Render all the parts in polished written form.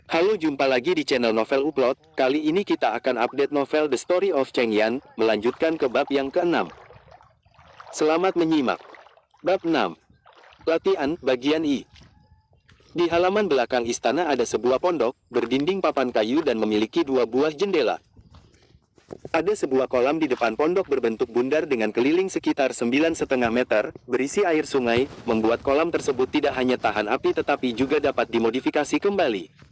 Halo, jumpa lagi di channel Novel Upload. Kali ini kita akan update novel The Story of Cheng Yan, melanjutkan ke bab yang ke-6. Selamat menyimak. Bab 6. Latihan, bagian I. Di halaman belakang istana ada sebuah pondok, berdinding papan kayu dan memiliki 2 buah jendela. Ada sebuah kolam di depan pondok berbentuk bundar dengan keliling sekitar 9,5 meter, berisi air sungai, membuat kolam tersebut tidak hanya tahan api tetapi juga dapat dimodifikasi kembali.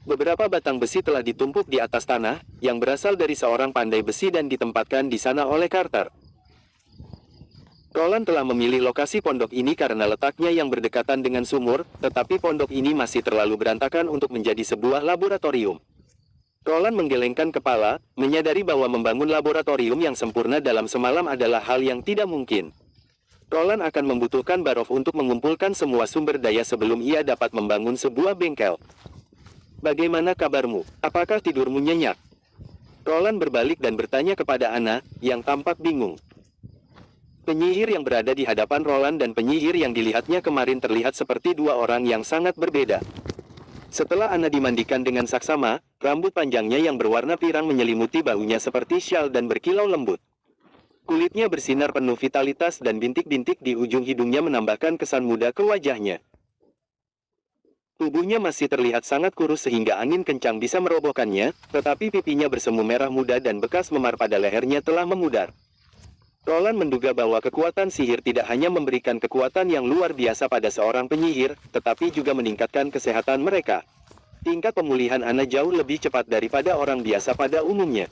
Beberapa batang besi telah ditumpuk di atas tanah, yang berasal dari seorang pandai besi dan ditempatkan di sana oleh Carter. Roland telah memilih lokasi pondok ini karena letaknya yang berdekatan dengan sumur, tetapi pondok ini masih terlalu berantakan untuk menjadi sebuah laboratorium. Roland menggelengkan kepala, menyadari bahwa membangun laboratorium yang sempurna dalam semalam adalah hal yang tidak mungkin. Roland akan membutuhkan Barov untuk mengumpulkan semua sumber daya sebelum ia dapat membangun sebuah bengkel. Bagaimana kabarmu? Apakah tidurmu nyenyak? Roland berbalik dan bertanya kepada Anna, yang tampak bingung. Penyihir yang berada di hadapan Roland dan penyihir yang dilihatnya kemarin terlihat seperti 2 orang yang sangat berbeda. Setelah Anna dimandikan dengan saksama, rambut panjangnya yang berwarna pirang menyelimuti bahunya seperti syal dan berkilau lembut. Kulitnya bersinar penuh vitalitas dan bintik-bintik di ujung hidungnya menambahkan kesan muda ke wajahnya. Tubuhnya masih terlihat sangat kurus sehingga angin kencang bisa merobohkannya, tetapi pipinya bersemu merah muda dan bekas memar pada lehernya telah memudar. Roland menduga bahwa kekuatan sihir tidak hanya memberikan kekuatan yang luar biasa pada seorang penyihir, tetapi juga meningkatkan kesehatan mereka. Tingkat pemulihan Anna jauh lebih cepat daripada orang biasa pada umumnya.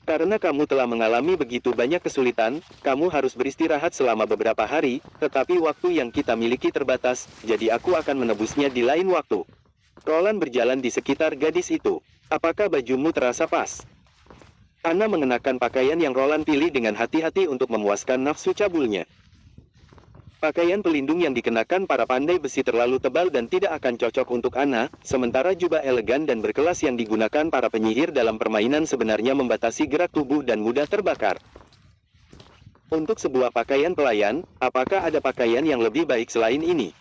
Karena kamu telah mengalami begitu banyak kesulitan, kamu harus beristirahat selama beberapa hari, tetapi waktu yang kita miliki terbatas, jadi aku akan menebusnya di lain waktu. Roland berjalan di sekitar gadis itu. Apakah bajumu terasa pas? Anna mengenakan pakaian yang Roland pilih dengan hati-hati untuk memuaskan nafsu cabulnya. Pakaian pelindung yang dikenakan para pandai besi terlalu tebal dan tidak akan cocok untuk Anna, sementara jubah elegan dan berkelas yang digunakan para penyihir dalam permainan sebenarnya membatasi gerak tubuh dan mudah terbakar. Untuk sebuah pakaian pelayan, apakah ada pakaian yang lebih baik selain ini?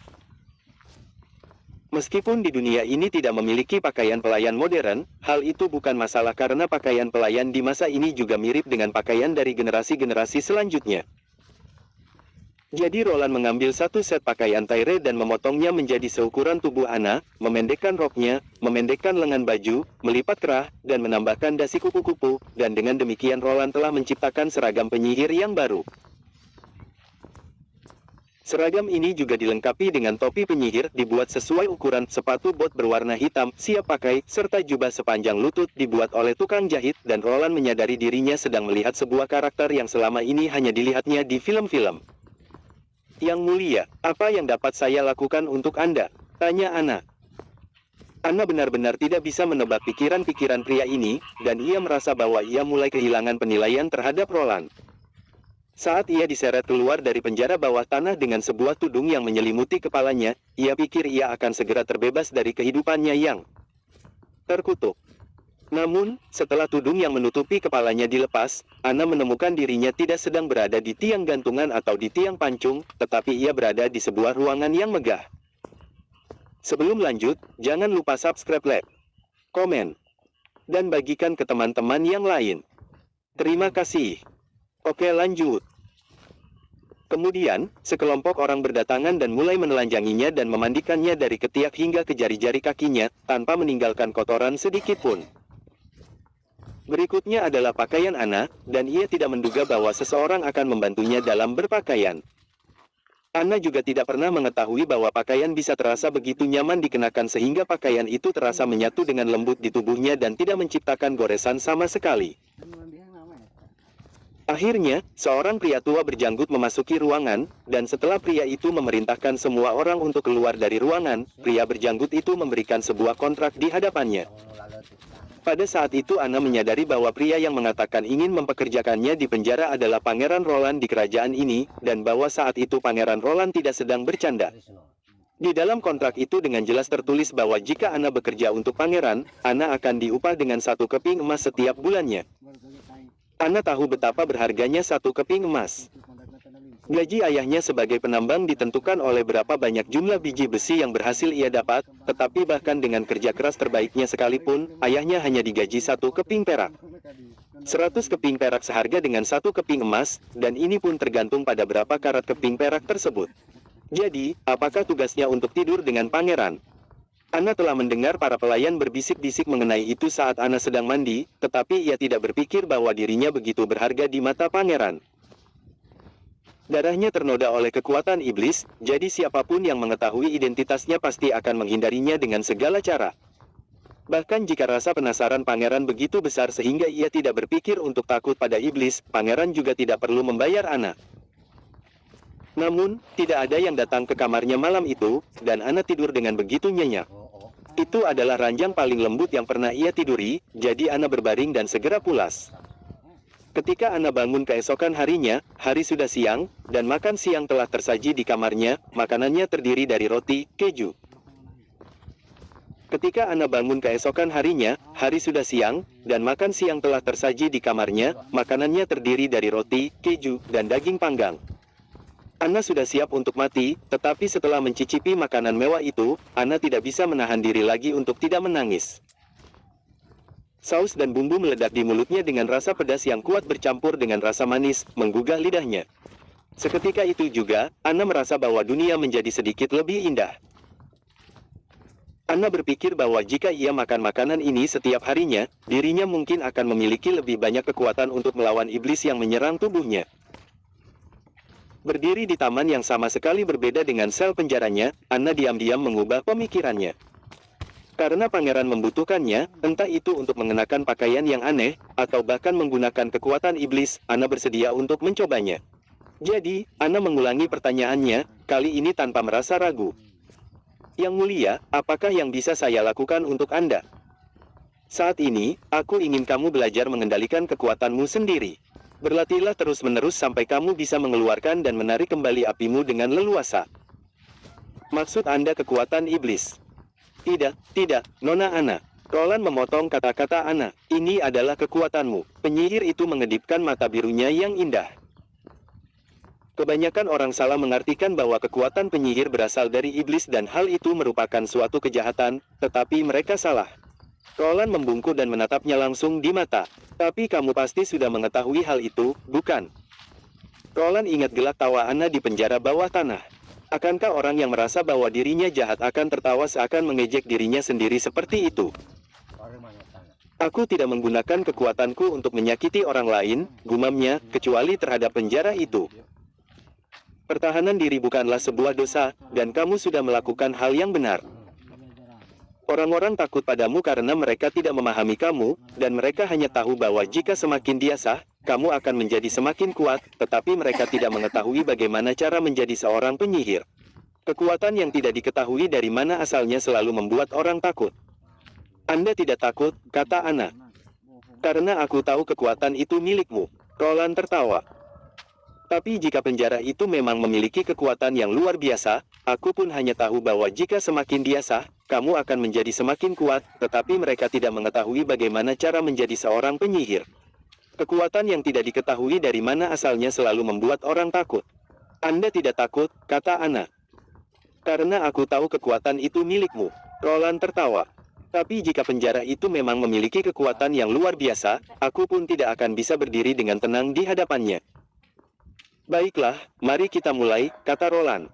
Meskipun di dunia ini tidak memiliki pakaian pelayan modern, hal itu bukan masalah karena pakaian pelayan di masa ini juga mirip dengan pakaian dari generasi-generasi selanjutnya. Jadi Roland mengambil satu set pakaian Tyre dan memotongnya menjadi seukuran tubuh Anna, memendekkan roknya, memendekkan lengan baju, melipat kerah, dan menambahkan dasi kupu-kupu, dan dengan demikian Roland telah menciptakan seragam penyihir yang baru. Seragam ini juga dilengkapi dengan topi penyihir dibuat sesuai ukuran, sepatu bot berwarna hitam, siap pakai, serta jubah sepanjang lutut dibuat oleh tukang jahit, dan Roland menyadari dirinya sedang melihat sebuah karakter yang selama ini hanya dilihatnya di film-film. Yang mulia, apa yang dapat saya lakukan untuk Anda? Tanya Anna. Anna benar-benar tidak bisa menebak pikiran-pikiran pria ini, dan ia merasa bahwa ia mulai kehilangan penilaian terhadap Roland. Saat ia diseret keluar dari penjara bawah tanah dengan sebuah tudung yang menyelimuti kepalanya, ia pikir ia akan segera terbebas dari kehidupannya yang terkutuk. Namun, setelah tudung yang menutupi kepalanya dilepas, Anna menemukan dirinya tidak sedang berada di tiang gantungan atau di tiang pancung, tetapi ia berada di sebuah ruangan yang megah. Sebelum lanjut, jangan lupa subscribe, like, komen, dan bagikan ke teman-teman yang lain. Terima kasih. Oke, lanjut. Kemudian, sekelompok orang berdatangan dan mulai menelanjanginya dan memandikannya dari ketiak hingga ke jari-jari kakinya, tanpa meninggalkan kotoran sedikit pun. Berikutnya adalah pakaian Anna, dan ia tidak menduga bahwa seseorang akan membantunya dalam berpakaian. Anna juga tidak pernah mengetahui bahwa pakaian bisa terasa begitu nyaman dikenakan sehingga pakaian itu terasa menyatu dengan lembut di tubuhnya dan tidak menciptakan goresan sama sekali. Akhirnya, seorang pria tua berjanggut memasuki ruangan, dan setelah pria itu memerintahkan semua orang untuk keluar dari ruangan, pria berjanggut itu memberikan sebuah kontrak di hadapannya. Pada saat itu Anna menyadari bahwa pria yang mengatakan ingin mempekerjakannya di penjara adalah Pangeran Roland di kerajaan ini, dan bahwa saat itu Pangeran Roland tidak sedang bercanda. Di dalam kontrak itu dengan jelas tertulis bahwa jika Anna bekerja untuk Pangeran, Anna akan diupah dengan 1 keping emas setiap bulannya. Anna tahu betapa berharganya 1 keping emas. Gaji ayahnya sebagai penambang ditentukan oleh berapa banyak jumlah biji besi yang berhasil ia dapat, tetapi bahkan dengan kerja keras terbaiknya sekalipun, ayahnya hanya digaji 1 keping perak. 100 keping perak seharga dengan 1 keping emas, dan ini pun tergantung pada berapa karat keping perak tersebut. Jadi, apakah tugasnya untuk tidur dengan pangeran? Ana telah mendengar para pelayan berbisik-bisik mengenai itu saat Ana sedang mandi, tetapi ia tidak berpikir bahwa dirinya begitu berharga di mata pangeran. Darahnya ternoda oleh kekuatan iblis, jadi siapapun yang mengetahui identitasnya pasti akan menghindarinya dengan segala cara. Bahkan jika rasa penasaran pangeran begitu besar sehingga ia tidak berpikir untuk takut pada iblis, pangeran juga tidak perlu membayar Ana. Namun, tidak ada yang datang ke kamarnya malam itu, dan Ana tidur dengan begitu nyenyak. Itu adalah ranjang paling lembut yang pernah ia tiduri, jadi Ana berbaring dan segera pulas. Ketika Ana bangun keesokan harinya, hari sudah siang, dan makan siang telah tersaji di kamarnya. Makanannya terdiri dari roti, keju. Ketika Ana bangun keesokan harinya, hari sudah siang, dan makan siang telah tersaji di kamarnya. Makanannya terdiri dari roti, keju, dan daging panggang. Ana sudah siap untuk mati, tetapi setelah mencicipi makanan mewah itu, Ana tidak bisa menahan diri lagi untuk tidak menangis. Saus dan bumbu meledak di mulutnya dengan rasa pedas yang kuat bercampur dengan rasa manis, menggugah lidahnya. Seketika itu juga, Ana merasa bahwa dunia menjadi sedikit lebih indah. Ana berpikir bahwa jika ia makan makanan ini setiap harinya, dirinya mungkin akan memiliki lebih banyak kekuatan untuk melawan iblis yang menyerang tubuhnya. Berdiri di taman yang sama sekali berbeda dengan sel penjaranya, Ana diam-diam mengubah pemikirannya. Karena pangeran membutuhkannya, entah itu untuk mengenakan pakaian yang aneh, atau bahkan menggunakan kekuatan iblis, Ana bersedia untuk mencobanya. Jadi, Ana mengulangi pertanyaannya, kali ini tanpa merasa ragu. Yang mulia, apakah yang bisa saya lakukan untuk Anda? Saat ini, aku ingin kamu belajar mengendalikan kekuatanmu sendiri. Berlatihlah terus-menerus sampai kamu bisa mengeluarkan dan menarik kembali apimu dengan leluasa. Maksud Anda kekuatan iblis? Tidak, Nona Ana. Roland memotong kata-kata Ana. Ini adalah kekuatanmu. Penyihir itu mengedipkan mata birunya yang indah. Kebanyakan orang salah mengartikan bahwa kekuatan penyihir berasal dari iblis dan hal itu merupakan suatu kejahatan, tetapi mereka salah. Roland membungkuk dan menatapnya langsung di mata. Tapi kamu pasti sudah mengetahui hal itu, bukan? Roland ingat gelak tawa Ana di penjara bawah tanah. Akankah orang yang merasa bahwa dirinya jahat akan tertawa seakan mengejek dirinya sendiri seperti itu? Aku tidak menggunakan kekuatanku untuk menyakiti orang lain, gumamnya, kecuali terhadap penjara itu. Pertahanan diri bukanlah sebuah dosa, dan kamu sudah melakukan hal yang benar. Orang-orang takut padamu karena mereka tidak memahami kamu, dan mereka hanya tahu bahwa jika semakin dia sah, kamu akan menjadi semakin kuat, tetapi mereka tidak mengetahui bagaimana cara menjadi seorang penyihir. Kekuatan yang tidak diketahui dari mana asalnya selalu membuat orang takut. Anda tidak takut, kata Ana. Karena aku tahu kekuatan itu milikmu. Roland tertawa. Tapi jika penjara itu memang memiliki kekuatan yang luar biasa, aku pun hanya tahu bahwa jika semakin dia sah, kamu akan menjadi semakin kuat, tetapi mereka tidak mengetahui bagaimana cara menjadi seorang penyihir. Kekuatan yang tidak diketahui dari mana asalnya selalu membuat orang takut. Anda tidak takut, kata Ana. Karena aku tahu kekuatan itu milikmu. Roland tertawa. Tapi jika penjara itu memang memiliki kekuatan yang luar biasa, aku pun tidak akan bisa berdiri dengan tenang di hadapannya. Baiklah, mari kita mulai, kata Roland.